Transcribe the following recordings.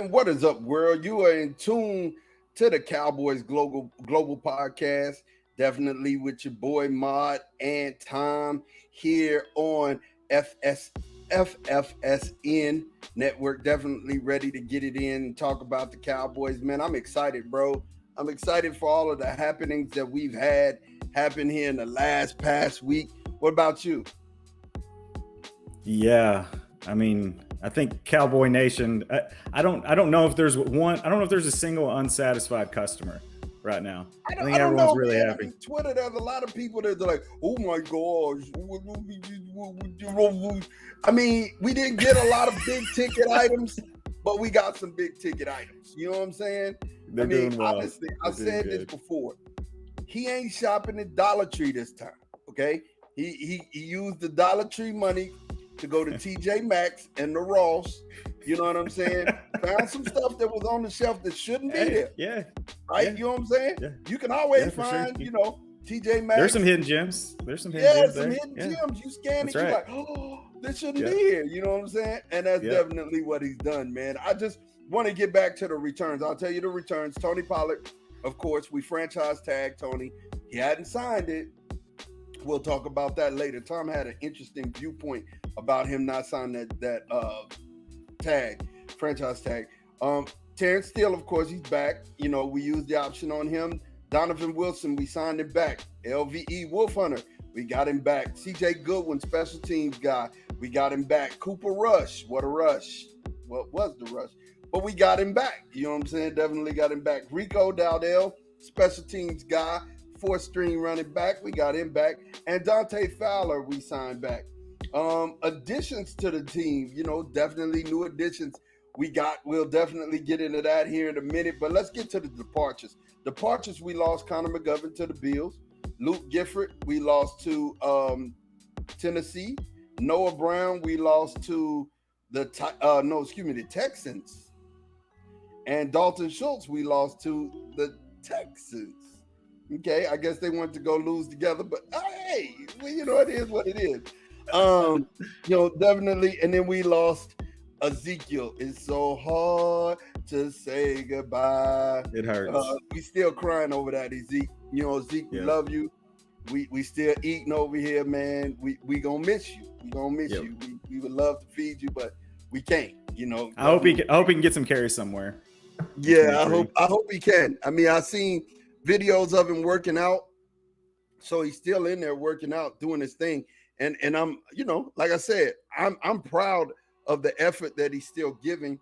And what is up, world? You are in tune to the Cowboys Global Podcast. Definitely with your boy Mod and Tom here on FFSN Network. Definitely ready to get it in and talk about the Cowboys. Man, I'm excited, bro. I'm excited for all of the happenings that we've had happen here in the past week. What about you? Yeah, I mean, I think Cowboy Nation. I don't know if there's one. I don't know if there's a single unsatisfied customer right now. I think everyone's really happy. I mean, Twitter, there's a lot of people that are like, "Oh my gosh." I mean, we didn't get a lot of big ticket items, but we got some big ticket items. You know what I'm saying? They're doing well. Honestly, I've said this before. He ain't shopping at Dollar Tree this time. Okay, he used the Dollar Tree money to go to TJ Maxx and the Ross. You know what I'm saying? Found some stuff that was on the shelf that shouldn't be there. Yeah. Right? Yeah. You know what I'm saying? Yeah. You can always find, sure. TJ Maxx. There's some hidden gems. There's some hidden gems. You scan it, you're like, oh, this shouldn't be here. You know what I'm saying? And that's definitely what he's done, man. I just want to get back to the returns. I'll tell you the returns. Tony Pollard, of course, we franchise tagged Tony. He hadn't signed it. We'll talk about that later. Tom had an interesting viewpoint about him not signing that franchise tag. Terrence Steele, of course, he's back. You know, we used the option on him. Donovan Wilson, we signed him back. LVE Wolf Hunter, we got him back. CJ Goodwin, special teams guy, we got him back. Cooper Rush, what a rush. What was the rush? But we got him back. You know what I'm saying? Definitely got him back. Rico Dowdell, special teams guy, 4th-string running back, we got him back. And Dante Fowler, we signed back. Additions to the team, definitely new additions we'll definitely get into that here in a minute, but let's get to the departures. We lost Connor McGovern to the Bills. Luke Gifford, we lost to Tennessee. Noah Brown, we lost to the Texans. And Dalton Schultz, we lost to the Texans. Okay, I guess they wanted to go lose together, but hey, it is what it is. Definitely. And then we lost Ezekiel. It's so hard to say goodbye. It hurts. We still crying over that, Ezekiel. Zeke, we love you. We still eating over here, man. We gonna miss you. We gonna miss you. We would love to feed you, but we can't. I hope he can get some carries somewhere. Yeah, I hope he can. I mean, I've seen videos of him working out, so he's still in there working out, doing his thing. And I'm, like I said, I'm proud of the effort that he's still giving,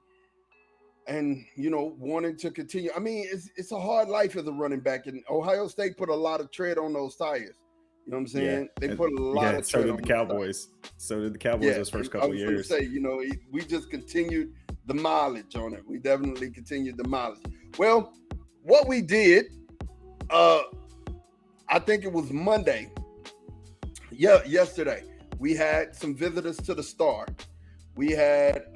and wanting to continue. I mean, it's a hard life as a running back, and Ohio State put a lot of tread on those tires. You know what I'm saying? They put a lot of tread on the Cowboys. So did the Cowboys those first couple of years. Say, we just continued the mileage on it. We definitely continued the mileage. Well, what we did, I think it was Monday. Yeah, yesterday we had some visitors to the Star. We had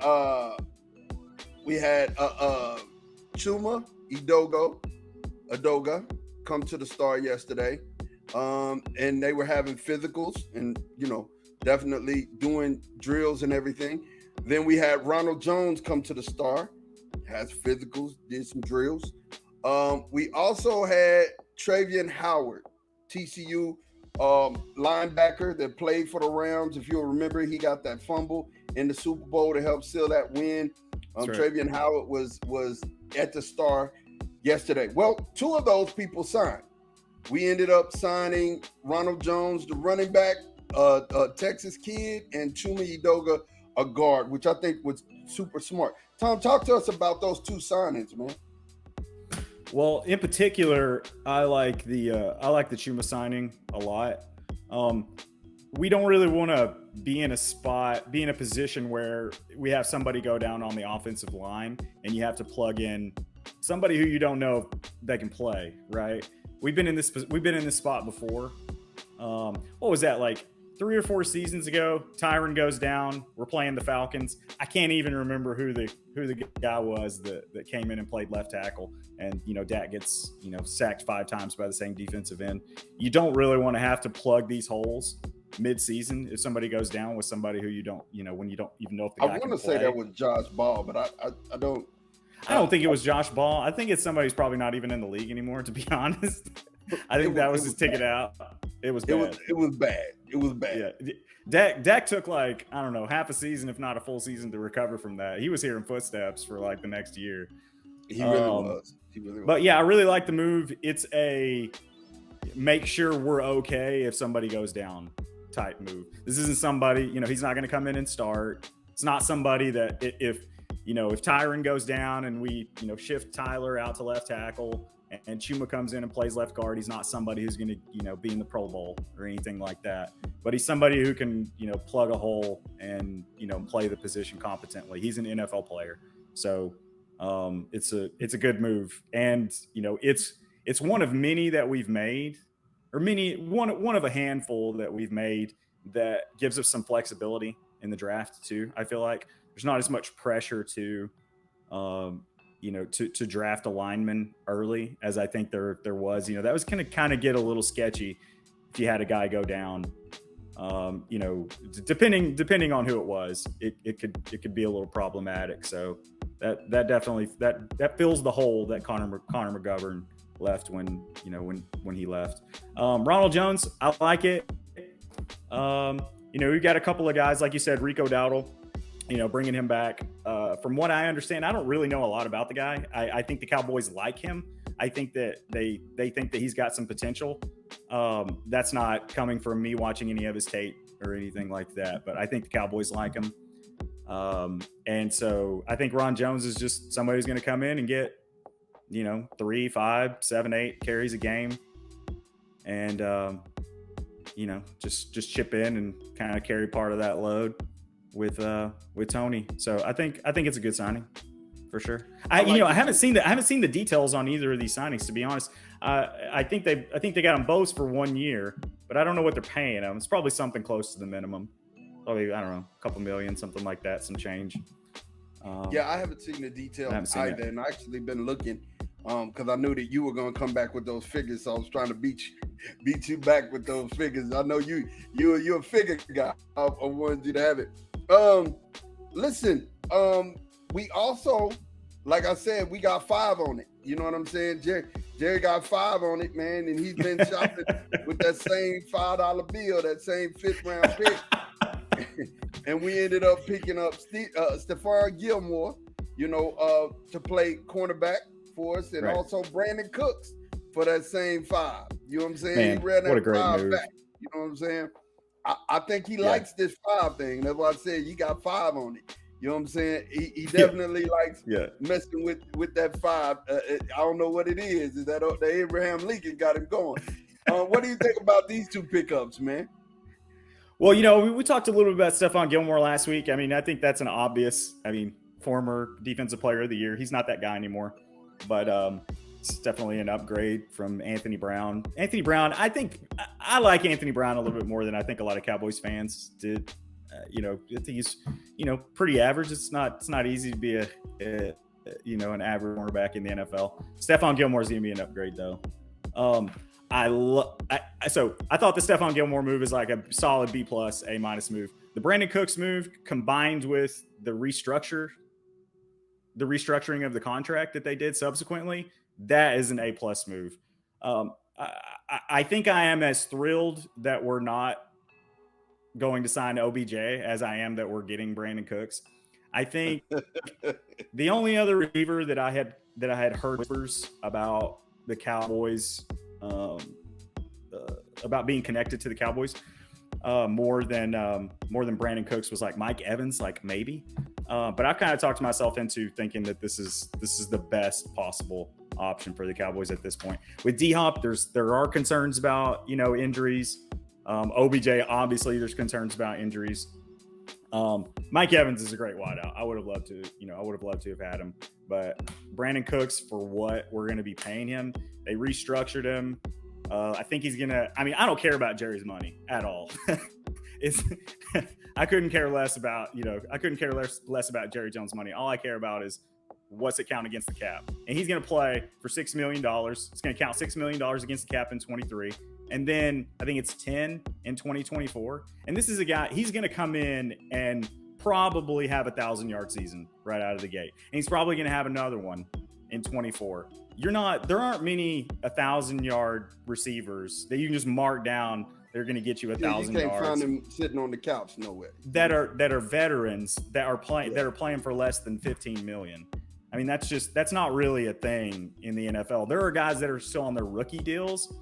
Chuma, Edoga come to the Star yesterday, and they were having physicals and definitely doing drills and everything. Then we had Ronald Jones come to the Star, has physicals, did some drills. We also had Travian Howard, TCU linebacker that played for the Rams. If you'll remember, he got that fumble in the Super Bowl to help seal that win. Right. Travian Howard was at the Star yesterday. Well, 2 of those people signed. We ended up signing Ronald Jones, the running back, a Texas kid, and Chuma Edoga, a guard, which I think was super smart. Tom, talk to us about those 2 signings, man. Well, in particular, I like the Chuma signing a lot. We don't really want to be in a position where we have somebody go down on the offensive line and you have to plug in somebody who you don't know that can play, right? We've been in this spot before. What was that, like 3 or 4 seasons ago? Tyron goes down. We're playing the Falcons. I can't even remember who the guy was that came in and played left tackle. And Dak gets sacked 5 times by the same defensive end. You don't really want to have to plug these holes mid-season if somebody goes down with somebody who you don't when you don't even know if the guy can play. I want to say that was Josh Ball, but I don't. I don't think it was Josh Ball. I think it's somebody who's probably not even in the league anymore, to be honest. I think that was his ticket out. It was bad. It was bad. It was bad. Yeah. Dak took like, I don't know, half a season, if not a full season, to recover from that. He was hearing footsteps for like the next year. He really was. But yeah, I really like the move. It's a make sure we're okay if somebody goes down type move. This isn't somebody, he's not going to come in and start. It's not somebody that if Tyron goes down and we, shift Tyler out to left tackle and Chuma comes in and plays left guard, he's not somebody who's going to, be in the Pro Bowl or anything like that. But he's somebody who can, plug a hole and, play the position competently. He's an NFL player. So it's a good move. And, it's one of many that we've made, or one of a handful that we've made that gives us some flexibility in the draft too. I feel like there's not as much pressure to draft a lineman early as I think there was. That was kind of get a little sketchy if you had a guy go down. Depending on who it was, it could be a little problematic. So that definitely that fills the hole that Connor McGovern left when he left. Ronald Jones, I like it. We've got a couple of guys, like you said, Rico Dowdle, bringing him back. From what I understand, I don't really know a lot about the guy. I think the Cowboys like him. I think that they think that he's got some potential. That's not coming from me watching any of his tape or anything like that, but I think the Cowboys like him. And so I think Ron Jones is just somebody who's going to come in and get, 3, 5, 7, 8 carries a game. And, just chip in and kind of carry part of that load with Tony. So I think it's a good signing for sure. I haven't seen the details on either of these signings, to be honest. I think they got them both for 1 year, but I don't know what they're paying them. It's probably something close to the minimum. Probably, I don't know, a couple million, something like that, some change. I haven't seen the details either, and I actually been looking because I knew that you were going to come back with those figures, so I was trying to beat you back with those figures. I know you're a figure guy. I wanted you to have it. Listen, we also, like I said, we got 5 on it. You know what I'm saying? Jerry got 5 on it, man, and he's been shopping with that same $5 bill, that same 5th round pick. And we ended up picking up Stephon Gilmore, to play cornerback for us, and right. Also Brandon Cooks for that same 5. You know what I'm saying? Man, he ran that what a great 5 move. back. You know what I'm saying? I think he likes this 5 thing. That's why I said you got 5 on it. You know what I'm saying? He definitely likes messing with that 5. I don't know what it is. Is that the Abraham Lincoln got him going? What do you think about these 2 pickups, man? Well, we talked a little bit about Stephon Gilmore last week. I mean, I think that's an obvious, former defensive player of the year. He's not that guy anymore, but it's definitely an upgrade from Anthony Brown. Anthony Brown, I think I like Anthony Brown a little bit more than I think a lot of Cowboys fans did. I think he's, pretty average. It's not easy to be an average cornerback in the NFL. Stephon Gilmore is going to be an upgrade though. So I thought the Stephon Gilmore move is like a solid B+, A- move. The Brandon Cooks move combined with the restructuring of the contract that they did subsequently, that is an A+ move. I think I am as thrilled that we're not going to sign OBJ as I am that we're getting Brandon Cooks. I think the only other receiver that I had heard whispers about the Cowboys, about being connected to the Cowboys more than Brandon Cooks was like Mike Evans, like maybe. But I've kind of talked myself into thinking that this is the best possible option for the Cowboys at this point. With D-Hop, there are concerns about injuries. OBJ, obviously, there's concerns about injuries. Mike Evans is a great wideout. I would have loved to have had him. But Brandon Cooks, for what we're going to be paying him, they restructured him. I think he's going to – I don't care about Jerry's money at all. I couldn't care less about Jerry Jones' money. All I care about is what's it count against the cap. And he's going to play for $6 million. It's going to count $6 million against the cap in 23. And then I think it's 10 in 2024. And this is a guy, he's going to come in and probably have a 1,000-yard season right out of the gate. And he's probably going to have another one in 24. There aren't many 1,000-yard receivers that you can just mark down. They're going to get you 1,000 yards. You can't find them sitting on the couch nowhere. That are veterans that are playing for less than $15 million. I mean, that's not really a thing in the NFL. There are guys that are still on their rookie deals,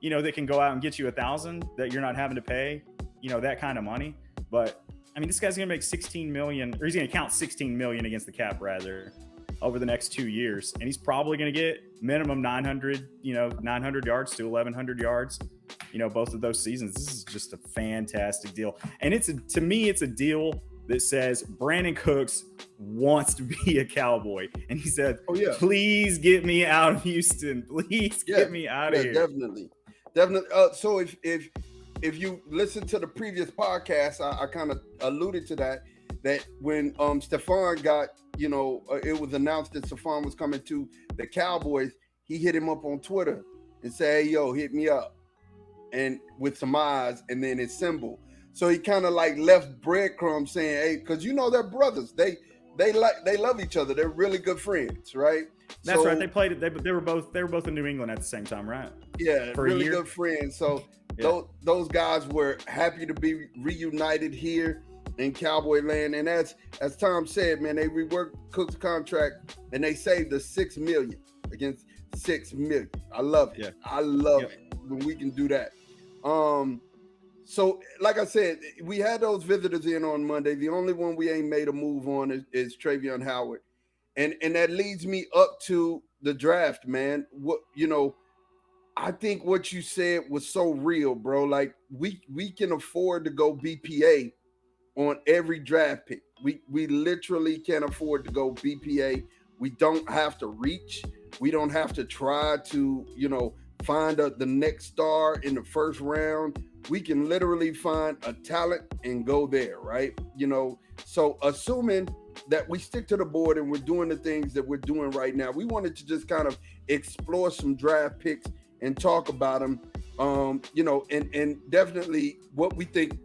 that can go out and get you 1,000 that you're not having to pay, that kind of money. But I mean, this guy's going to make $16 million, or he's going to count $16 million against the cap rather over the next 2 years. And he's probably going to get minimum 900 yards to 1,100 yards, both of those seasons. This is just a fantastic deal. And to me, it's a deal that says Brandon Cooks wants to be a Cowboy. And he said, please get me out of Houston. Please get me out of here. Definitely. So if you listen to the previous podcast, I kind of alluded to that when Stephon got, it was announced that Stephon was coming to the Cowboys, he hit him up on Twitter and said, hey, yo, hit me up. And with some eyes and then his symbol. So he kind of like left breadcrumbs saying, hey, because they're brothers. They love each other. They're really good friends, right? That's right. They played it. They were both in New England at the same time, right? Yeah, for really good friends. So those guys were happy to be reunited here in Cowboy land. And as Tom said, man, they reworked Cook's contract and they saved us $6 million against $6 million. I love it. Yeah. I love it when we can do that. So, like I said, we had those visitors in on Monday. The only one we ain't made a move on is Travion Howard. And that leads me up to the draft, man. I think what you said was so real, bro. Like, we can afford to go BPA on every draft pick. We literally can afford to go BPA. We don't have to reach. We don't have to try to, find the next star in the first round. We can literally find a talent and go there, right? So assuming that we stick to the board and we're doing the things that we're doing right now, we wanted to just kind of explore some draft picks and talk about them, and definitely what we think,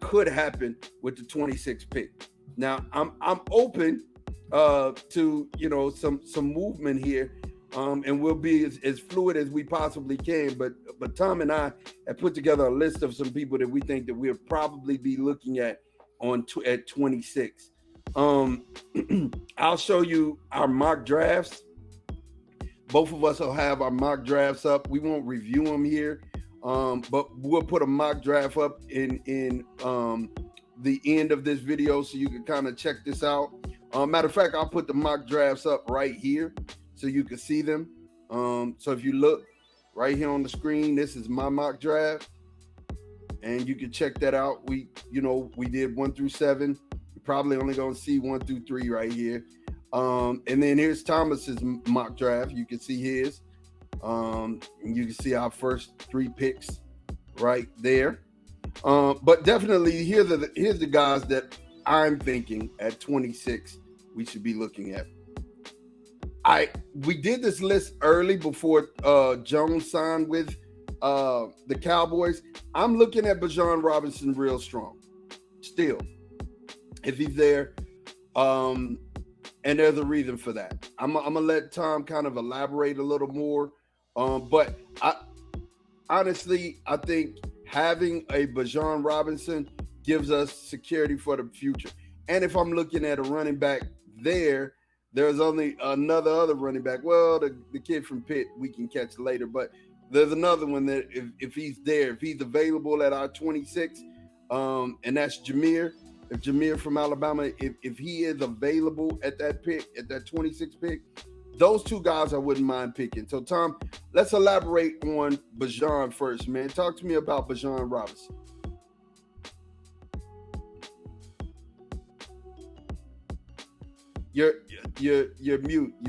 could happen with the 26th pick. Now, I'm open to, some movement here. And we'll be as fluid as we possibly can. But Tom and I have put together a list of some people that we think that we'll probably be looking at at 26. I'll show you our mock drafts. Both of us will have our mock drafts up. We won't review them here, but we'll put a mock draft up in the end of this video so you can kind of check this out. Matter of fact, I'll put the mock drafts up right here, so you can see them. So if you look right here on the screen, this is my mock draft. And you can check that out. We did 1 through 7. You're probably only going to see 1 through 3 right here. And then here's Thomas's mock draft. You can see his. And you can see our first 3 picks right there. But definitely, here's the guys that I'm thinking at 26 we should be looking at. We did this list early before Jones signed with the Cowboys. I'm looking at Bijan Robinson real strong still, if he's there. And there's a reason for that. I'm gonna let Tom kind of elaborate a little more. But honestly, I think having a Bijan Robinson gives us security for the future. And if I'm looking at a running back there's only other running back. Well, the kid from Pitt we can catch later, but there's another one that if he's there, if he's available at our 26, and that's Jameer. If Jameer from Alabama, if he is available at that pick, at that 26 pick, those 2 guys I wouldn't mind picking. So Tom, let's elaborate on Bijan first, man. Talk to me about Bijan Robinson. You're mute. You're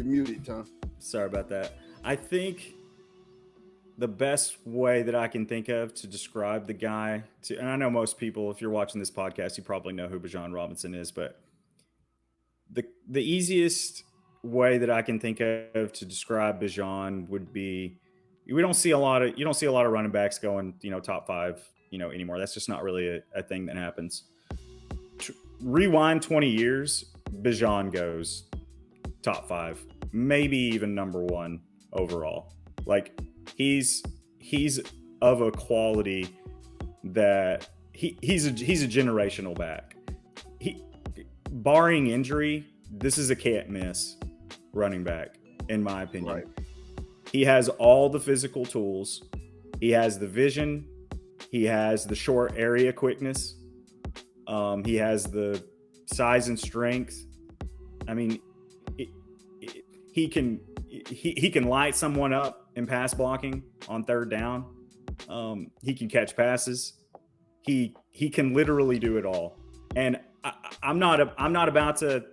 muted, Tom. Sorry about that. I think the best way that I can think of to describe the guy, and I know most people, if you're watching this podcast, you probably know who Bijan Robinson is, but the easiest way that I can think of to describe Bijan would be, you don't see a lot of running backs going, top 5, anymore. That's just not really a thing that happens. rewind 20 years, Bijan goes top 5, maybe even number 1 overall. Like he's of a quality that he's a generational back. Barring injury, this is a can't miss running back, in my opinion. Right. He has all the physical tools. He has the vision. He has the short area quickness. He has the size and strength. I mean, he can light someone up in pass blocking on third down. He can catch passes. He can literally do it all. And I'm not about to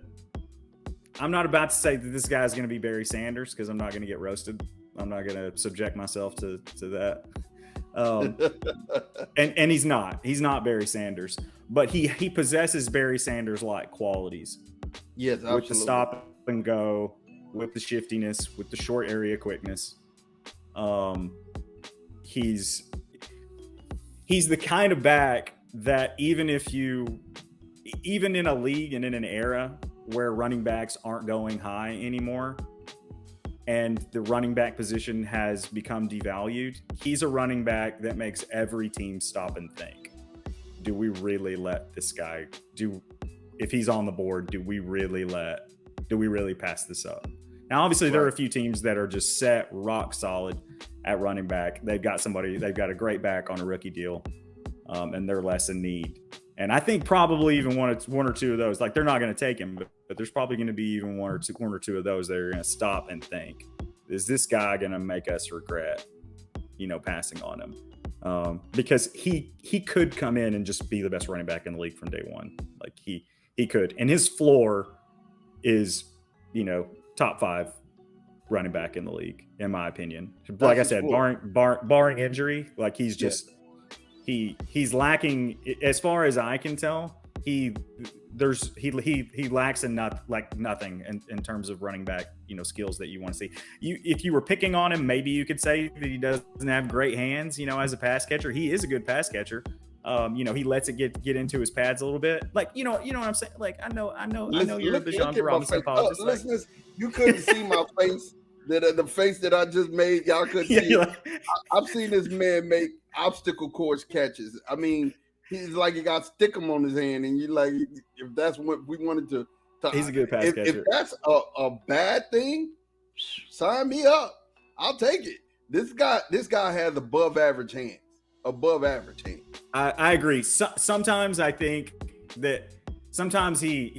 say that this guy's going to be Barry Sanders, because I'm not going to get roasted. I'm not going to subject myself to that. And he's not Barry Sanders, but he possesses Barry Sanders like qualities. Yes, absolutely. With the stop and go, with the shiftiness, with the short area quickness. He's the kind of back that even in a league and in an era where running backs aren't going high anymore, and the running back position has become devalued, he's a running back that makes every team stop and think, do we really let this guy if he's on the board, do we really pass this up? Now, obviously, there are a few teams that are just set rock solid at running back. They've got a great back on a rookie deal, and they're less in need. And I think probably even one or two of those, like, they're not going to take him, but there's probably going to be even one or two of those that are going to stop and think, is this guy going to make us regret, passing on him? Because he could come in and just be the best running back in the league from day one. Like he could, and his floor is, top 5 running back in the league, in my opinion. Like I said, barring injury, like he's just he's lacking, as far as I can tell. He lacks in nothing in terms of running back, skills that you want to see. If you were picking on him, maybe you could say that he doesn't have great hands, as a pass catcher. He is a good pass catcher. He lets it get into his pads a little bit. Like, you know what I'm saying? Like, I know you're the Bijan Robinson apologist. Listeners, you couldn't see my face. The face that I just made, y'all couldn't see. I've seen this man make obstacle course catches. I mean, he's like, he got stickum on his hand, and you're like, if that's what we wanted to he's a good pass catcher. If that's a bad thing, sign me up. I'll take it. This guy has above average hands. I agree. Sometimes I think that sometimes he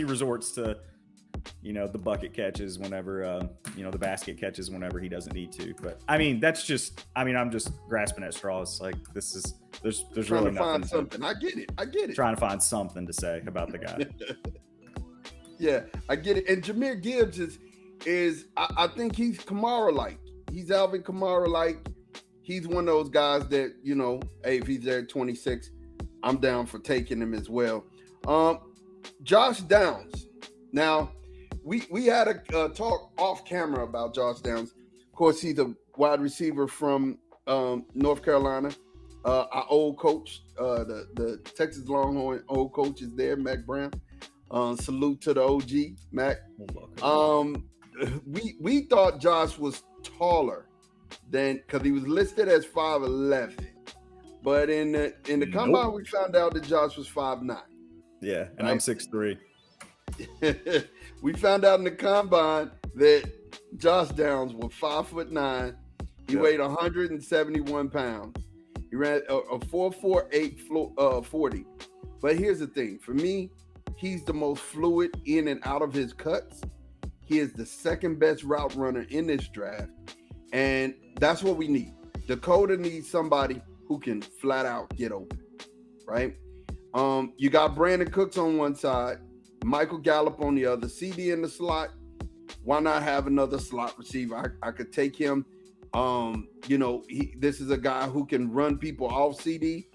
resorts to, the bucket catches whenever, the basket catches whenever he doesn't need to. But I mean, I'm just grasping at straws. Like, there's really nothing. Find something. I get it. Trying to find something to say about the guy. Yeah, I get it. And Jahmyr Gibbs is I think he's Kamara-like. He's Alvin Kamara-like. He's one of those guys that, hey, if he's there at 26, I'm down for taking him as well. Josh Downs. Now, we had a talk off camera about Josh Downs. Of course, he's a wide receiver from North Carolina. Our old coach, the Texas Longhorn old coach is there, Mac Brown. Salute to the OG, Mac. We thought Josh was taller than, because he was listed as 5'11", but in the combine we found out that Josh was 5'9". Yeah, and right? I'm 6'3". We found out in the combine that Josh Downs was 5'9". He weighed 171 pounds. He ran a 4.48 40. But here's the thing. For me, he's the most fluid in and out of his cuts. He is the second best route runner in this draft. And that's what we need. Dakota needs somebody who can flat out get open, right? You got Brandon Cooks on one side, Michael Gallup on the other, CD in the slot. Why not have another slot receiver? I could take him. This is a guy who can run people off CD,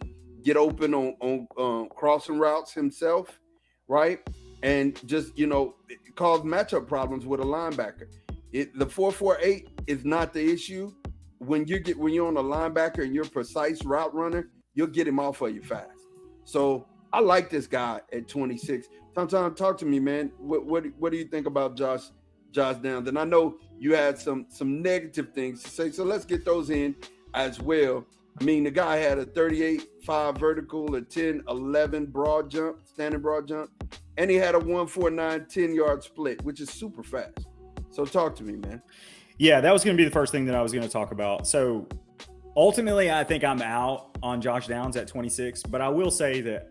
get open on crossing routes himself, right? And just, cause matchup problems with a linebacker. The 4.48 is not the issue. When you're on a linebacker and you're a precise route runner, you'll get him off of you fast. So I like this guy at 26. Sometimes talk to me, man. What do you think about Josh Downs? And I know you had some negative things to say, so let's get those in as well. I mean, the guy had a 38.5 vertical, a 10.11 broad jump, standing broad jump, and he had a 1.49 10-yard split, which is super fast. So talk to me, man. Yeah, that was going to be the first thing that I was going to talk about. So ultimately, I think I'm out on Josh Downs at 26, but I will say that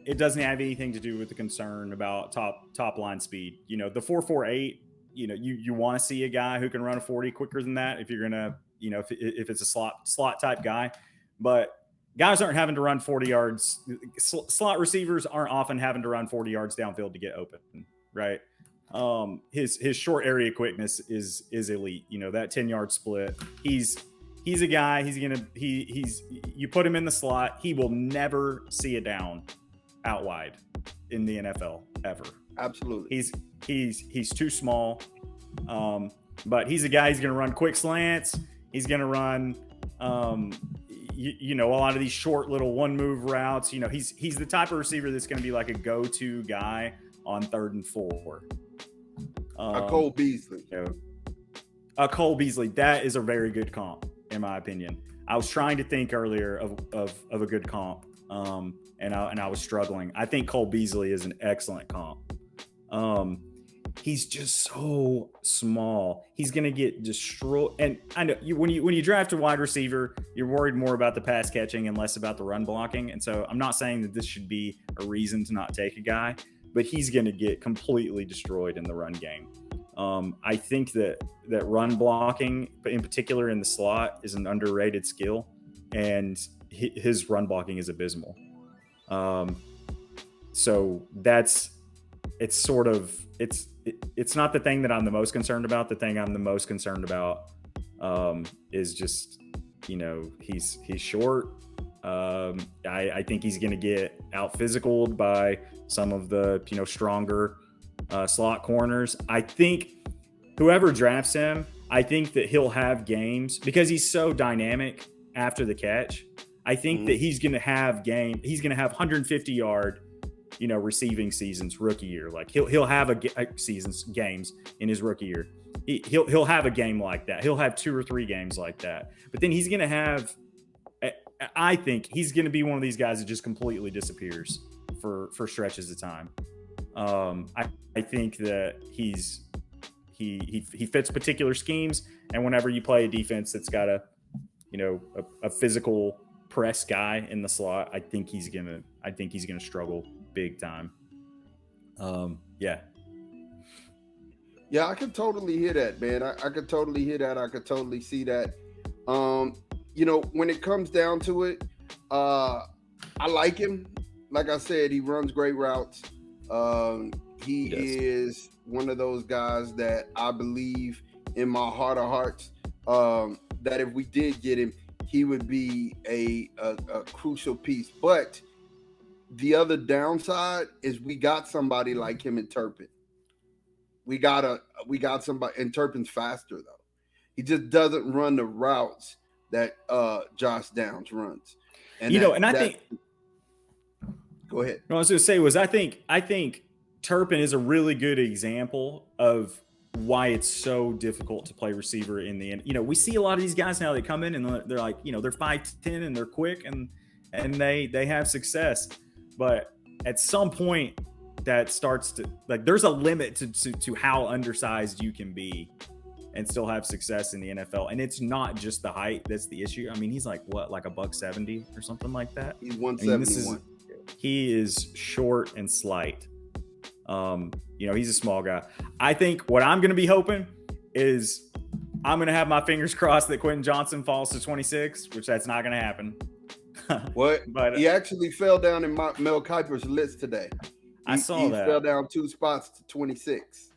it doesn't have anything to do with the concern about top line speed. You know, the 4.48, you know, you want to see a guy who can run a 40 quicker than that if you're going to, you know, if it's a slot type guy. But guys aren't having to run 40 yards. Slot receivers aren't often having to run 40 yards downfield to get open, right? His short area quickness is elite. You know, that 10-yard split. He's a guy. You put him in the slot, he will never see a down out wide in the NFL ever. Absolutely. He's too small. But he's a guy. He's going to run quick slants. He's going to run, you know, a lot of these short little one move routes. You know, he's the type of receiver that's going to be like a go-to guy on 3rd and 4. A Cole Beasley. You know, a Cole Beasley. That is a very good comp, in my opinion. I was trying to think earlier of a good comp, and I was struggling. I think Cole Beasley is an excellent comp. He's just so small. He's going to get destroyed. And I know when you draft a wide receiver, you're worried more about the pass catching and less about the run blocking. And so I'm not saying that this should be a reason to not take a guy, but he's going to get completely destroyed in the run game. I think that run blocking, in particular in the slot, is an underrated skill, and his run blocking is abysmal. So it's not the thing that I'm the most concerned about. The thing I'm the most concerned about is just, you know, he's short. I think he's going to get out physicaled by some of the, you know, stronger slot corners. I think whoever drafts him, I think that he'll have games because he's so dynamic after the catch. I think that he's going to have 150 yard, you know, receiving seasons rookie year. Like he'll have games in his rookie year. He'll have a game like that. He'll have 2 or 3 games like that. But then he's going to have, I think he's going to be one of these guys that just completely disappears for stretches of time. I think that he fits particular schemes, and whenever you play a defense that's got a physical press guy in the slot, I think he's gonna struggle big time. Yeah, I could totally hear that, man. I could totally hear that. I could totally see that. You know, when it comes down to it, I like him. Like I said, he runs great routes. He is one of those guys that I believe in my heart of hearts that if we did get him, he would be a crucial piece. But the other downside is we got somebody like him in Turpin. We got somebody, and Turpin's faster though. He just doesn't run the routes that Josh Downs runs. And I think. Go ahead. What I was going to say was I think Turpin is a really good example of why it's so difficult to play receiver in the end. You know, we see a lot of these guys now that come in and they're like, you know, they're 5'10" and they're quick and they have success. But at some point that starts to, like, there's a limit to how undersized you can be and still have success in the NFL. And it's not just the height that's the issue. I mean, he's like like $170 or something like that. He's 171. He is short and slight. You know, he's a small guy. I think what I'm going to be hoping is I'm going to have my fingers crossed that Quentin Johnson falls to 26, which that's not going to happen. But he actually fell down in Mel Kiper's list today. I saw that. He fell down 2 spots to 26.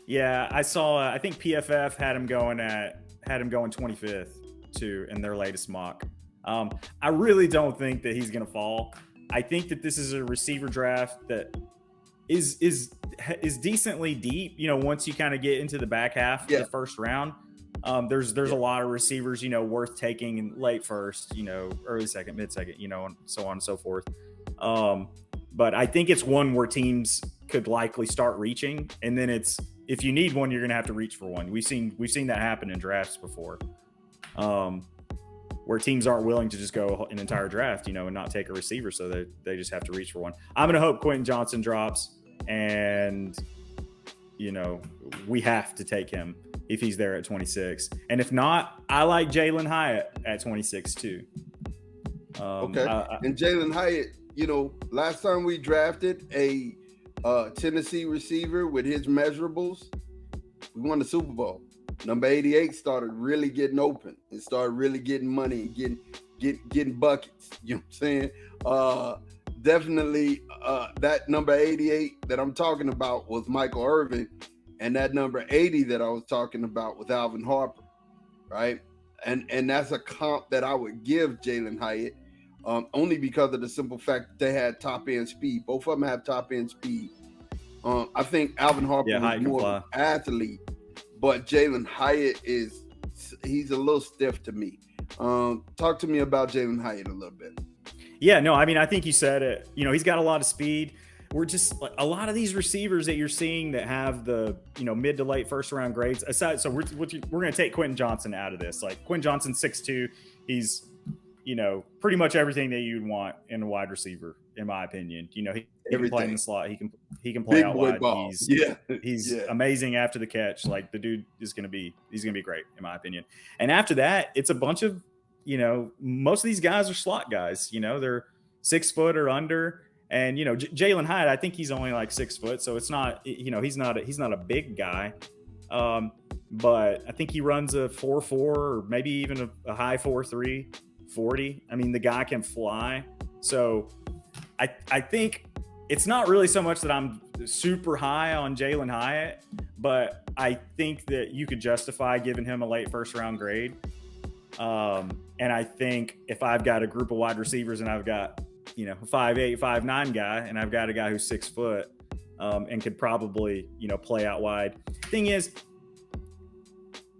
Yeah, I saw. I think PFF had him going 25th too in their latest mock. I really don't think that he's going to fall. I think that this is a receiver draft that is decently deep. You know, once you kind of get into the back half of the first round, there's a lot of receivers, you know, worth taking in late first, you know, early second, mid second, you know, and so on and so forth. But I think it's one where teams could likely start reaching, and then it's if you need one, you're going to have to reach for one. We've seen that happen in drafts before, where teams aren't willing to just go an entire draft, and not take a receiver, so they just have to reach for one. I'm going to hope Quentin Johnson drops, and we have to take him if he's there at 26. And if not, I like Jalen Hyatt at 26 too. Okay. And Jalen Hyatt, last time we drafted a Tennessee receiver with his measurables, we won the Super Bowl. Number 88 started really getting open and started really getting money and getting buckets. You know what I'm saying? Definitely that number 88 that I'm talking about was Michael Irvin, and that number 80 that I was talking about was Alvin Harper, right? And that's a comp that I would give Jalen Hyatt, only because of the simple fact that they had top end speed. Both of them have top end speed. I think Alvin Harper is more of an athlete, but Jalen Hyatt he's a little stiff to me. Talk to me about Jalen Hyatt a little bit. Yeah, no, I mean, I think you said it. He's got a lot of speed. We're just a lot of these receivers that you're seeing that have the mid to late first round grades aside. So we're going to take Quentin Johnson out of this. Like Quentin Johnson, 6'2", he's pretty much everything that you'd want in a wide receiver, in my opinion. He can play in the slot. He can play big out boy wide. Ball. He's amazing after the catch. Like the dude is going to be great, in my opinion. And after that, it's a bunch of most of these guys are slot guys. They're 6 foot or under. And Jalen Hyatt, I think he's only like 6 foot, so it's not he's not a big guy, but I think he runs a 4.4 or maybe even a high 4.3 40. I mean, the guy can fly. So I think it's not really so much that I'm super high on Jalen Hyatt, but I think that you could justify giving him a late first round grade. And I think if I've got a group of wide receivers and I've got a 5'8", 5'9" guy, and I've got a guy who's 6 foot, and could probably, play out wide. Thing is,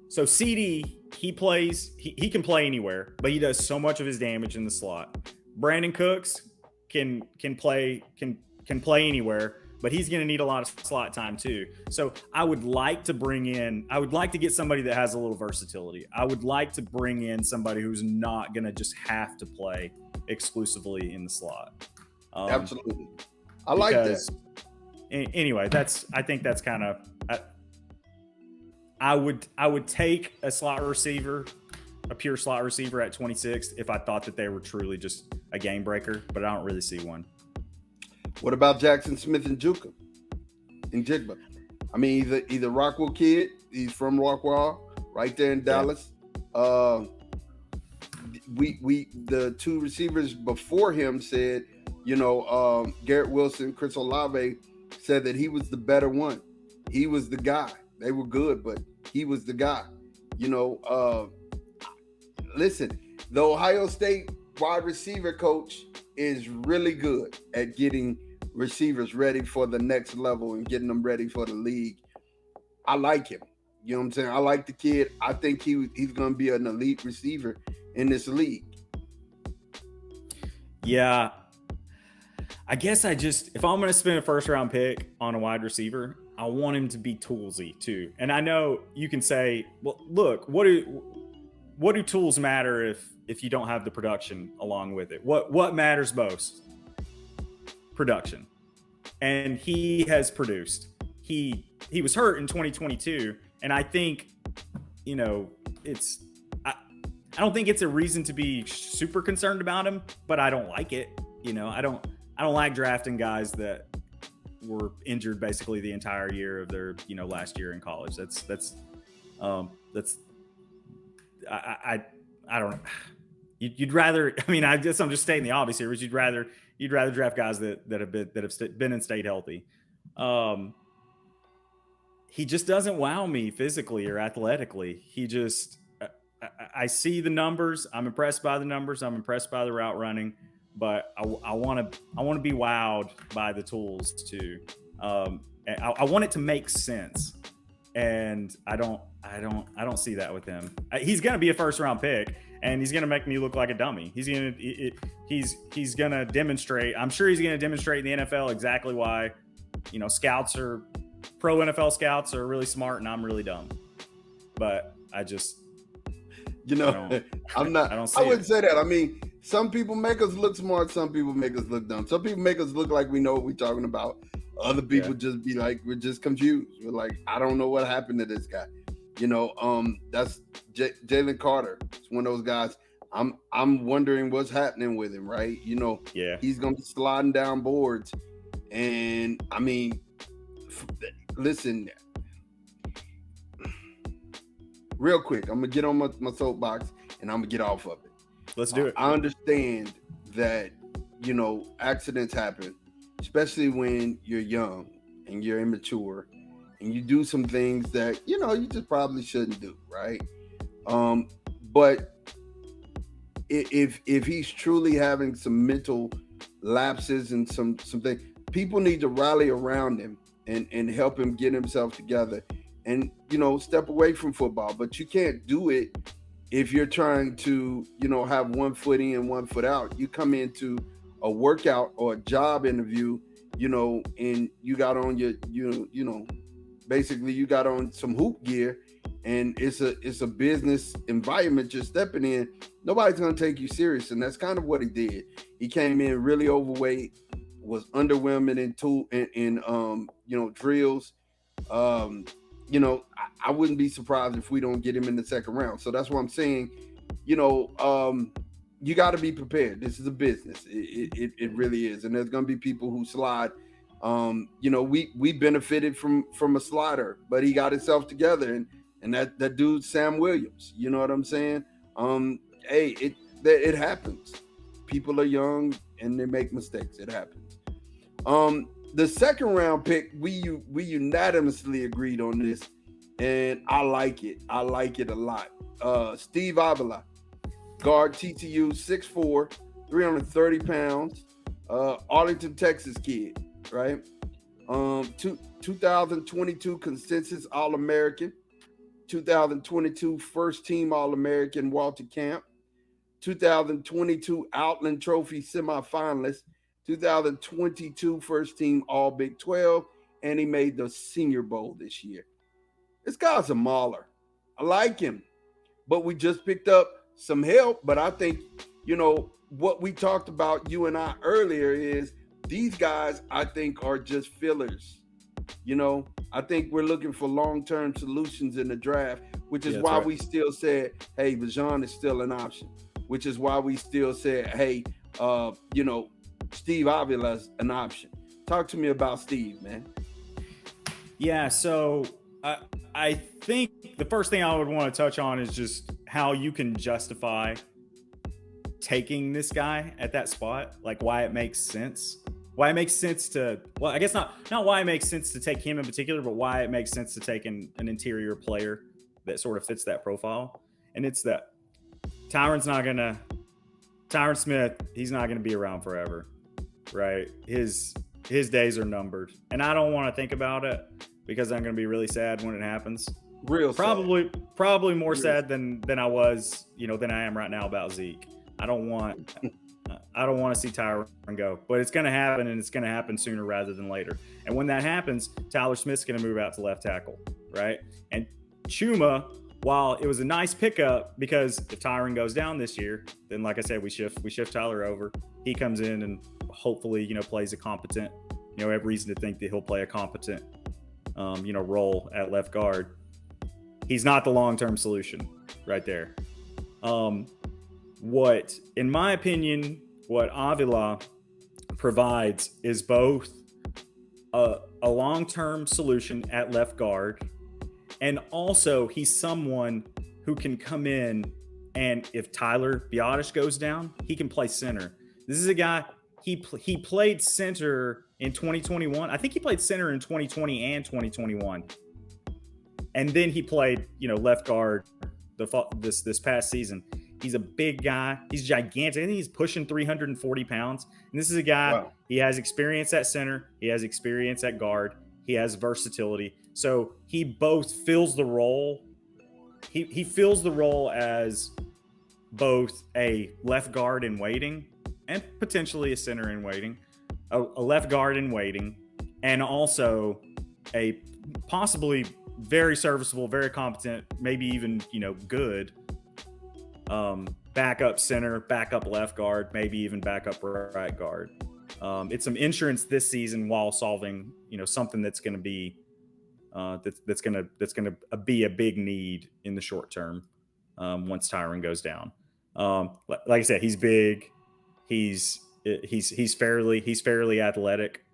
so CD, he can play anywhere, but he does so much of his damage in the slot. Brandon Cooks can play anywhere, but he's going to need a lot of slot time too. So I would like to get somebody that has a little versatility. I would like to bring in somebody who's not going to just have to play exclusively in the slot. Absolutely. I like that. Anyway, I think that's kind of, I would take a pure slot receiver at 26 if I thought that they were truly just a game breaker, but I don't really see one. What about Jackson Smith and Jigba? I mean, either Rockwell kid, he's from Rockwell, right there in Dallas. The two receivers before him said, Garrett Wilson, Chris Olave said that he was the better one. He was the guy. They were good, but he was the guy. Listen, the Ohio State wide receiver coach is really good at getting receivers ready for the next level and getting them ready for the league. I like him. You know what I'm saying? I like the kid. I think he's going to be an elite receiver in this league. Yeah. I guess if I'm going to spend a first round pick on a wide receiver, I want him to be toolsy too. And I know you can say, well, look, what do tools matter if you don't have the production along with it? What matters most? Production. And he has produced. He was hurt in 2022, and I think I don't think it's a reason to be super concerned about him, but I don't like it. I don't like drafting guys that were injured basically the entire year of their last year in college. I don't. You'd rather. I mean, I guess I'm just stating the obvious here. Is you'd rather draft guys that have been and stayed healthy. He just doesn't wow me physically or athletically. I see the numbers. I'm impressed by the numbers. I'm impressed by the route running, but I want to be wowed by the tools too. I want it to make sense, and I don't see that with him. He's going to be a first round pick, and he's gonna make me look like a dummy. He's gonna demonstrate. I'm sure he's gonna demonstrate in the NFL exactly why, pro NFL scouts are really smart and I'm really dumb. But I just, I'm not. I wouldn't say that. I mean, some people make us look smart. Some people make us look dumb. Some people make us look like we know what we're talking about. Other people just be like, we're just confused. We're like, I don't know what happened to this guy. That's Jalen Carter. It's one of those guys. I'm wondering what's happening with him, right? He's gonna be sliding down boards, and I mean, listen. Real quick, I'm gonna get on my soapbox and I'm gonna get off of it. Let's do it. I understand that accidents happen, especially when you're young and you're immature, and you do some things that you just probably shouldn't do, right? But if he's truly having some mental lapses and some things, people need to rally around him and help him get himself together. And, step away from football. But you can't do it if you're trying to, have one foot in, one foot out. You come into a workout or a job interview, and you got on basically you got on some hoop gear, and it's a business environment you're stepping in. Nobody's going to take you serious. And that's kind of what he did. He came in really overweight, was underwhelming in drills. I wouldn't be surprised if we don't get him in the second round. So that's what I'm saying. You got to be prepared. This is a business. It really is. And there's going to be people who slide. We benefited from a slider, but he got himself together. And that dude, Sam Williams, you know what I'm saying? It happens. People are young and they make mistakes. It happens. The second round pick, we unanimously agreed on this, and I like it. I like it a lot. Steve Avila, guard, TTU, 6'4", 330 pounds, Arlington, Texas kid, right? 2022 consensus All-American, 2022 first team All-American Walter Camp, 2022 Outland Trophy semifinalist, 2022 first team All Big 12, and he made the Senior Bowl this year. This guy's a mauler. I like him, but we just picked up some help. But I think, what we talked about, you and I, earlier is these guys, I think, are just fillers. I think we're looking for long-term solutions in the draft, which is why we still said, hey, Vajon is still an option, which is why we still said, hey, Steve Avila's an option. Talk to me about Steve, man. Yeah, so I think the first thing I would want to touch on is just how you can justify taking this guy at that spot, like why it makes sense. Why it makes sense to, well, I guess not why it makes sense to take him in particular, but why it makes sense to take an interior player that sort of fits that profile. And it's that Tyron Smith, he's not going to be around forever, right? His days are numbered. And I don't want to think about it because I'm going to be really sad when it happens. Probably more sad than I was, than I am right now about Zeke. I don't want to see Tyron go, but it's going to happen, and it's going to happen sooner rather than later. And when that happens, Tyler Smith's going to move out to left tackle, right? And Chuma, while it was a nice pickup, because if Tyron goes down this year, then like I said, we shift Tyler over. He comes in and hopefully, plays a competent, have reason to think that he'll play a competent, role at left guard. He's not the long-term solution right there. In my opinion, what Avila provides is both a long-term solution at left guard, and also he's someone who can come in, and if Tyler Biotish goes down, he can play center. This is a guy, he played center in 2021. I think he played center in 2020 and 2021. And then he played, left guard this past season. He's a big guy. He's gigantic. I think he's pushing 340 pounds. And this is a guy, wow. He has experience at center. He has experience at guard. He has versatility. So he both fills the role. He fills the role as both a left guard in waiting and potentially a center in waiting, a left guard in waiting, and also a possibly very serviceable, very competent, maybe even, good backup center, backup left guard, maybe even backup right guard. It's some insurance this season while solving, something that's going to be that's going to be a big need in the short term once Tyron goes down. Like I said, he's big. He's fairly athletic,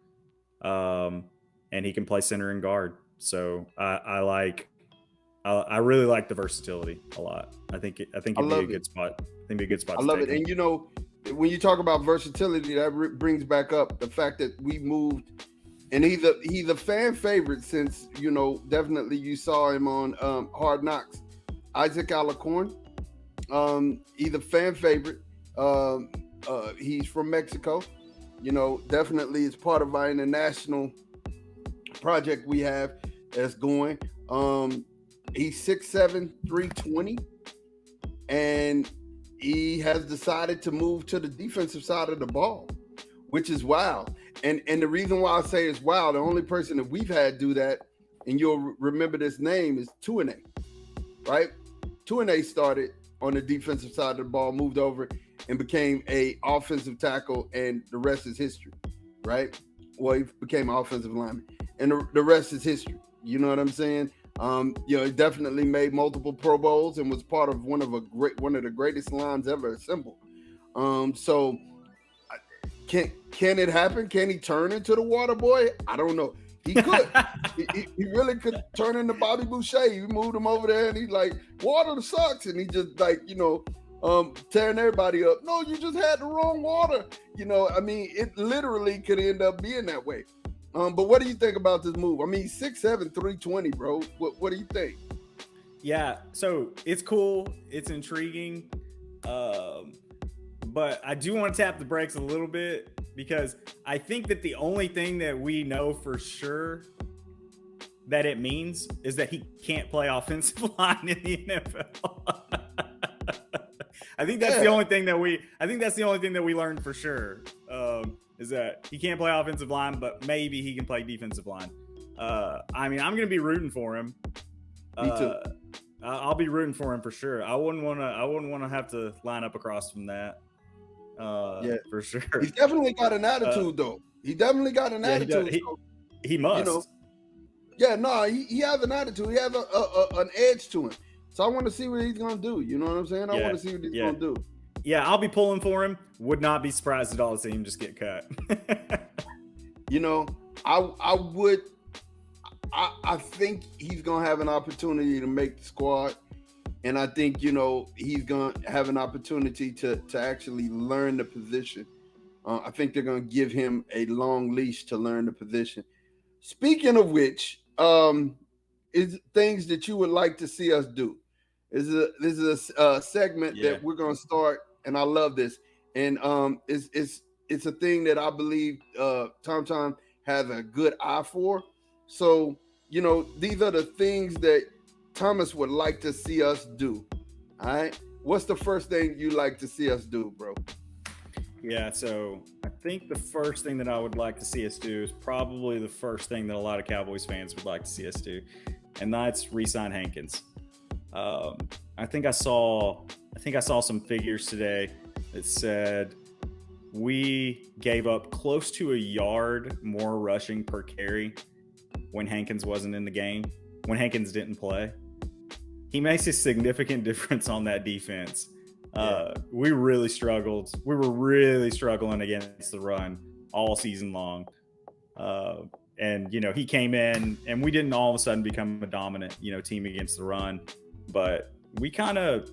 and he can play center and guard. So I really like the versatility a lot. I think it'd be a good spot. I think it'd be a good spot. I love it. And when you talk about versatility, that brings back up the fact that we moved, and he's a fan favorite since definitely you saw him on Hard Knocks. Isaac Alacorn, he's a fan favorite. He's from Mexico. Definitely is part of our international project we have that's going. He's 6'7", 320, and he has decided to move to the defensive side of the ball, which is wild. And the reason why I say it's wild, the only person that we've had do that, and you'll remember this name, is Tuane, right? Tuane started on the defensive side of the ball, moved over and became a offensive tackle, and the rest is history, right? Well, he became an offensive lineman, and the rest is history. You know what I'm saying? He definitely made multiple Pro Bowls and was part of one of the greatest lines ever assembled. So can it happen? Can he turn into the water boy? I don't know. He could. he really could turn into Bobby Boucher. You moved him over there, and he's like, water sucks, and he just tearing everybody up. No, you just had the wrong water. It literally could end up being that way. But what do you think about this move? I mean, 6'7", 320, bro. What do you think? Yeah, so it's cool. It's intriguing. But I do want to tap the brakes a little bit, because I think that the only thing that we know for sure that it means is that he can't play offensive line in the NFL. I think that's the only thing that we learned for sure. Is that he can't play offensive line, but maybe he can play defensive line. I'm going to be rooting for him. Me too. I'll be rooting for him for sure. I wouldn't want to have to line up across from that. For sure. He's definitely got an attitude, though. He definitely got an attitude. He must. He has an attitude. He has an edge to him. So I want to see what he's going to do. You know what I'm saying? I want to see what he's going to do. Yeah, I'll be pulling for him. Would not be surprised at all to see him just get cut. I would. I think he's gonna have an opportunity to make the squad, and I think he's gonna have an opportunity to actually learn the position. I think they're gonna give him a long leash to learn the position. Speaking of which, is things that you would like to see us do. This is a segment that we're gonna start. And I love this. And it's a thing that I believe Tom has a good eye for. So, these are the things that Thomas would like to see us do. All right. What's the first thing you like to see us do, bro? Yeah, so I think the first thing that I would like to see us do is probably the first thing that a lot of Cowboys fans would like to see us do. And that's re-sign Hankins. I think I saw some figures today that said we gave up close to a yard more rushing per carry when Hankins wasn't in the game, when Hankins didn't play. He makes a significant difference on that defense. We really struggled. We were really struggling against the run all season long. And he came in, and we didn't all of a sudden become a dominant, team against the run, but we kind of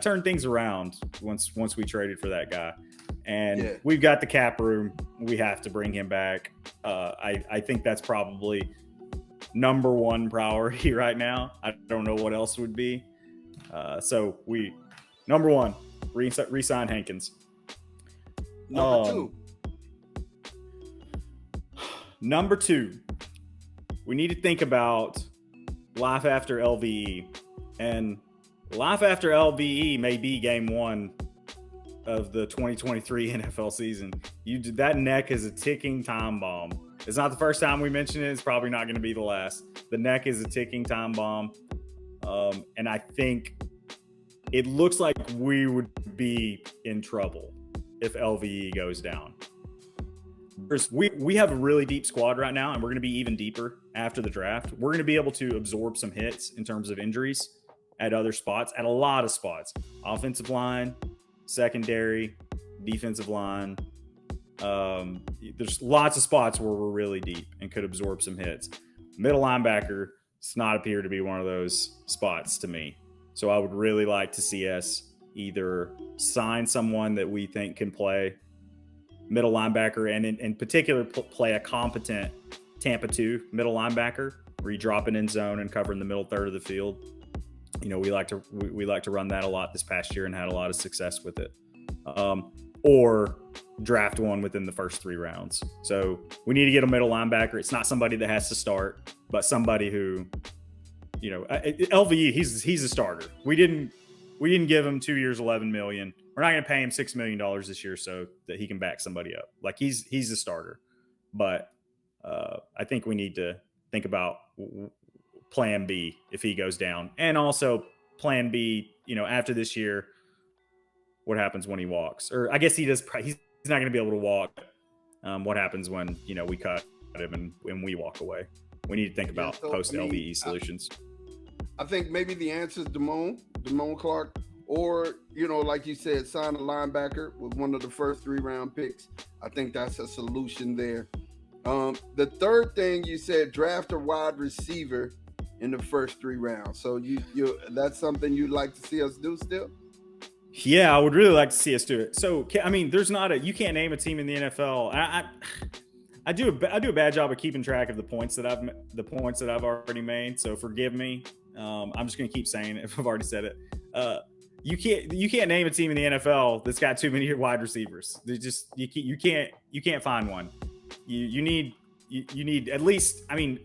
turned things around once we traded for that guy, and we've got the cap room. We have to bring him back. I think that's probably number one priority right now. I don't know what else would be. So number one, re-sign Hankins. Number two, we need to think about life after LVE. And life after LVE may be game one of the 2023 NFL season. That neck is a ticking time bomb. It's not the first time we mention it. It's probably not going to be the last. The neck is a ticking time bomb. And I think it looks like we would be in trouble if LVE goes down. We have a really deep squad right now, and we're going to be even deeper after the draft. We're going to be able to absorb some hits in terms of injuries at other spots, at a lot of spots. Offensive line, secondary, defensive line. There's lots of spots where we're really deep and could absorb some hits. Middle linebacker does not appear to be one of those spots to me. So I would really like to see us either sign someone that we think can play middle linebacker and in particular play a competent Tampa 2 middle linebacker where you drop an end zone and cover in the middle third of the field. You know, we like to run that a lot this past year and had a lot of success with it. Or draft one within the first 3 rounds. So we need to get a middle linebacker. It's not somebody that has to start, but somebody who, you know, LVE, he's a starter. We didn't give him 2 years, $11 million. We're not going to pay him $6 million this year so that he can back somebody up. Like he's a starter, but I think we need to think about plan B if he goes down, and also plan B, you know, after this year, what happens when he walks? Or I guess he's not going to be able to walk. What happens when, you know, we cut him and when we walk away? We need to think about post LVE solutions. I think maybe the answer is Damone Clark, or, you know, like you said, sign a linebacker with one of the first 3 round picks. I think that's a solution there. The third thing you said, draft a wide receiver in the first 3 rounds. So you that's something you'd like to see us do still? Yeah, I would really like to see us do it. So, I mean, you can't name a team in the NFL. I do a bad job of keeping track of the points that I've already made. So forgive me. I'm just going to keep saying it if I've already said it. You can't name a team in the NFL that's got too many wide receivers. You can't find one. You need at least, I mean,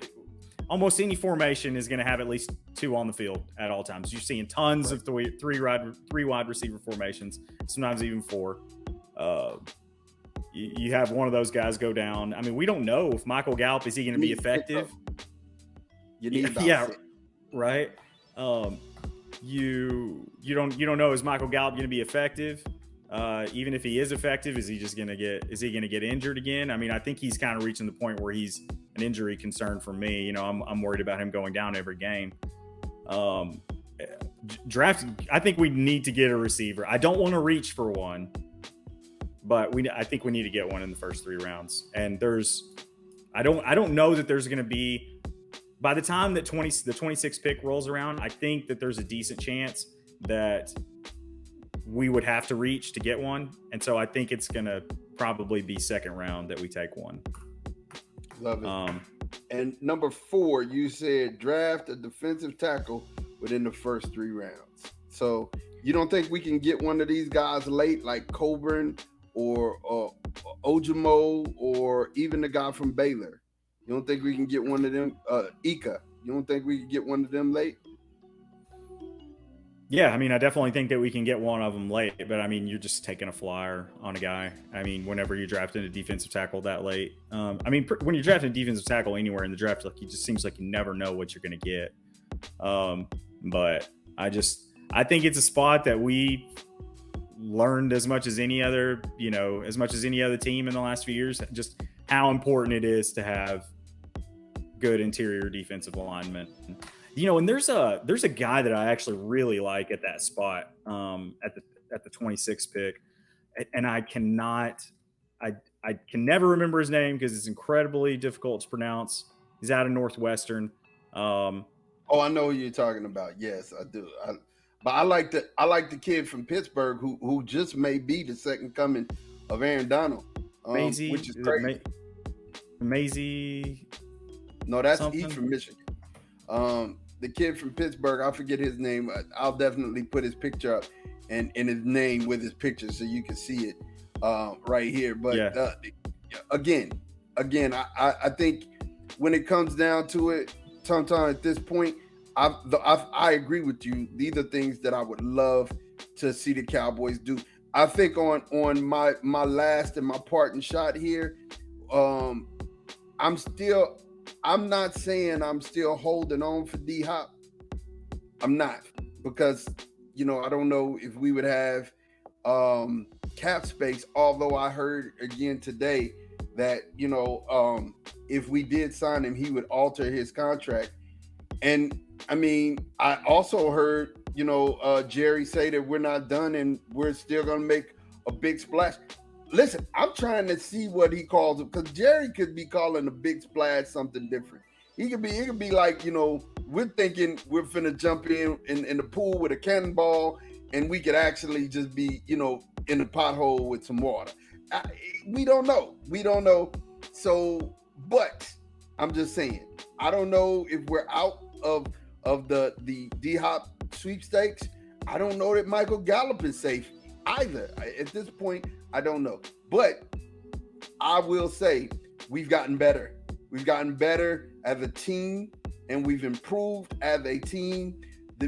almost any formation is going to have at least 2 on the field at all times. You're seeing tons of three wide receiver formations, sometimes even 4. You have one of those guys go down. I mean, we don't know if Michael Gallup, is he going to be effective? You need right. You don't know, is Michael Gallup going to be effective? Even if he is effective, is he going to get injured again? I mean, I think he's kind of reaching the point where he's an injury concern for me. You know, I'm worried about him going down every game. Draft. I think we need to get a receiver. I don't want to reach for one, but I think we need to get one in the first 3 rounds. And I don't know that there's going to be, by the time that the 26th pick rolls around, I think that there's a decent chance that we would have to reach to get one. And so I think it's going to probably be 2nd round that we take one. Love it. And number 4, you said draft a defensive tackle within the first 3 rounds. So you don't think we can get one of these guys late, like Coburn or Ojimo, or even the guy from Baylor? You don't think we can get one of them, Ika? You don't think we can get one of them late? Yeah, I mean, I definitely think that we can get one of them late, but I mean, you're just taking a flyer on a guy. I mean, whenever you're drafting a defensive tackle that late, I mean, when you're drafting a defensive tackle anywhere in the draft, like, it just seems like you never know what you're going to get. But I think it's a spot that we learned as much as any other team in the last few years, just how important it is to have good interior defensive alignment. You know, and there's a guy that I actually really like at that spot, at the 26th pick, and I can never remember his name because it's incredibly difficult to pronounce. He's out of Northwestern. I know who you're talking about. Yes, I do. But I like the kid from Pittsburgh who just may be the second coming of Aaron Donald, which is crazy. Maisie. No, that's something? He's from Michigan. The kid from Pittsburgh, I forget his name. I'll definitely put his picture up and his name with his picture so you can see it right here. But yeah. Again, I think when it comes down to it, sometimes at this point, I agree with you. These are things that I would love to see the Cowboys do. I think on my last and my parting shot here, I'm not saying I'm still holding on for D-Hop. I'm not, because I don't know if we would have cap space, although I heard again today that if we did sign him, he would alter his contract. And I mean, I also heard Jerry say that we're not done and we're still gonna make a big splash. Listen, I'm trying to see what he calls it, because Jerry could be calling a big splash something different. It could be like, we're thinking we're finna jump in the pool with a cannonball, and we could actually just be, in a pothole with some water. We don't know. So, but I'm just saying, I don't know if we're out of the D-Hop sweepstakes. I don't know that Michael Gallup is safe either. At this point, I don't know. But I will say we've gotten better. We've gotten better as a team, and we've improved as a team.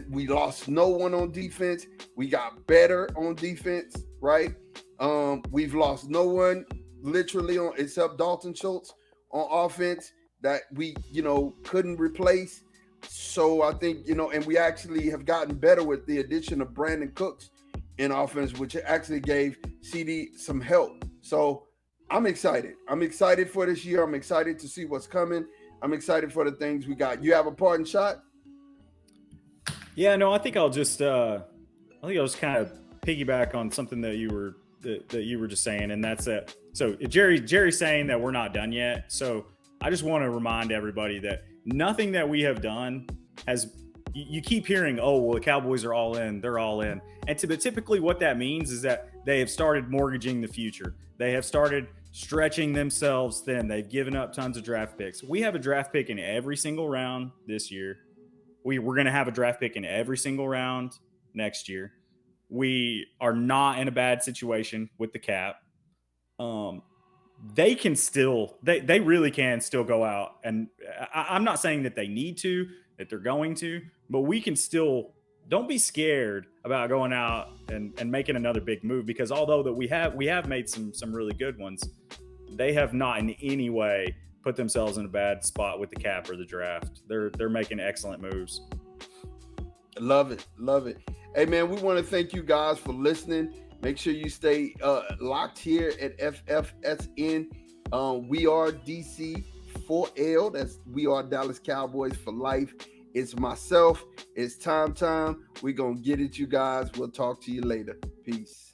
We lost no one on defense. We got better on defense, right? We've lost no one literally except Dalton Schultz on offense that we, couldn't replace. So I think, and we actually have gotten better with the addition of Brandon Cooks in offense, which actually gave CD some help. So I'm excited. I'm excited for this year. I'm excited to see what's coming. I'm excited for the things we got. You have a parting shot? Yeah, no, I think I'll just kind of piggyback on something that you were just saying, and that's it. So Jerry's saying that we're not done yet. So I just want to remind everybody that nothing that we have done has. You keep hearing, oh, well, the Cowboys are all in. They're all in. And typically what that means is that they have started mortgaging the future. They have started stretching themselves thin. They've given up tons of draft picks. We have a draft pick in every single round this year. We're going to have a draft pick in every single round next year. We are not in a bad situation with the cap. They can still, they really can still go out. And I'm not saying that they need to, that they're going to, but we can still, don't be scared about going out and making another big move, because although that we have made some really good ones, they have not in any way put themselves in a bad spot with the cap or the draft. They're making excellent moves. Love it. Hey man, we want to thank you guys for listening. Make sure you stay locked here at FFSN. We are DC4L. That's We Are Dallas Cowboys for life. It's myself. It's time. We're going to get it, you guys. We'll talk to you later. Peace.